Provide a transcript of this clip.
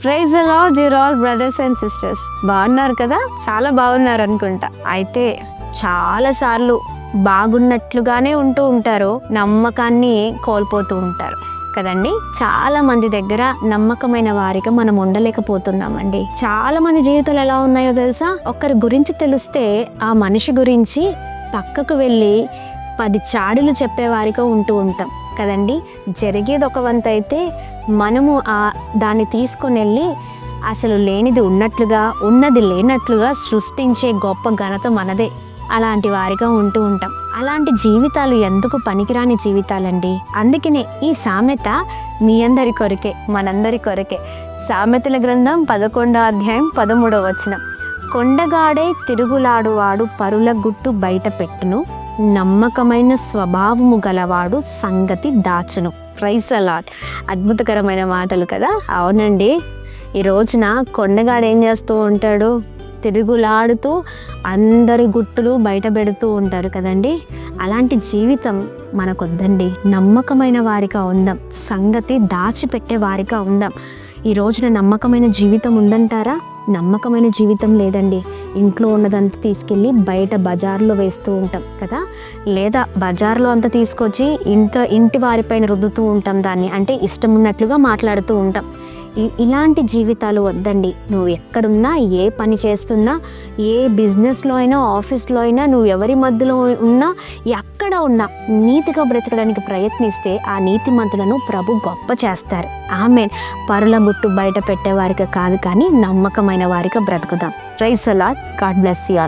Praise the Lord dear all brothers and sisters. బాగున్నారు కదా? చాలా బాగున్నారు అనుకుంటా. అయితే చాలా సార్లు బాగున్నట్లుగానే ఉంటూ ఉంటారు, నమ్మకాన్ని కోల్పోతూ ఉంటారు కదండి. చాలా మంది దగ్గర నమ్మకమైన వారిగా మనం ఉండలేకపోతున్నామండి. చాలా మంది జీవితాలు ఎలా ఉన్నాయో తెలుసా? ఒకరి గురించి తెలిస్తే ఆ మనిషి గురించి పక్కకు వెళ్ళి 10 చాడులు చెప్పేవారిగా ఉంటూ ఉంటాం కదండి. జరిగేది ఒక వంత అయితే మనము దాన్ని తీసుకొని వెళ్ళి అసలు లేనిది ఉన్నట్లుగా, ఉన్నది లేనట్లుగా సృష్టించే గొప్ప ఘనత మనదే. అలాంటి వారిగా ఉంటూ ఉంటాం. అలాంటి జీవితాలు ఎందుకు పనికిరాని జీవితాలండి. అందుకనే ఈ సామెత మీ అందరి కొరకే, మనందరి కొరకే. సామెతల గ్రంథం 11వ అధ్యాయం 13వ వచనం. కొండగాడే తిరుగులాడువాడు పరుల గుట్టు బయట పెట్టును, నమ్మకమైన స్వభావము గలవాడు సంగతి దాచును. Praise the Lord. అద్భుతకరమైన మాటలు కదా. అవునండి, ఈ రోజున కొండగాడు ఏం చేస్తూ ఉంటాడు? తిరుగులాడుతూ అందరి గుట్టులు బయట పెడుతూ ఉంటారు కదండి. అలాంటి జీవితం మనకొద్దండి. నమ్మకమైన వారిగా ఉందాం, సంగతి దాచిపెట్టే వారిగా ఉందాం. ఈ రోజున నమ్మకమైన జీవితం ఉందంటారా? నమ్మకమైన జీవితం లేదండి. ఇంట్లో ఉన్నదంతా తీసుకెళ్ళి బయట బజార్లో వేస్తూ ఉంటాం కదా, లేదా బజార్లో అంతా తీసుకొచ్చి ఇంటి వారిపైన రుద్దుతూ ఉంటాం దాన్ని. అంటే ఇష్టం ఉన్నట్లుగా మాట్లాడుతూ ఉంటాం. ఇలాంటి జీవితాలు వద్దండి. నువ్వు ఎక్కడున్నా, ఏ పని చేస్తున్నా, ఏ బిజినెస్లో అయినా, ఆఫీస్లో అయినా, నువ్వు ఎవరి మధ్యలో ఉన్నా, ఎక్కడ ఉన్నా నీతిగా బ్రతకడానికి ప్రయత్నిస్తే ఆ నీతిమంతులను ప్రభు గొప్ప చేస్తారు. ఆమేన్. పరుల గుట్టు బయట పెట్టేవారిగా కాదు, కానీ నమ్మకమైన వారిగా బ్రతుకుదాం. Praise the Lord. God bless you all.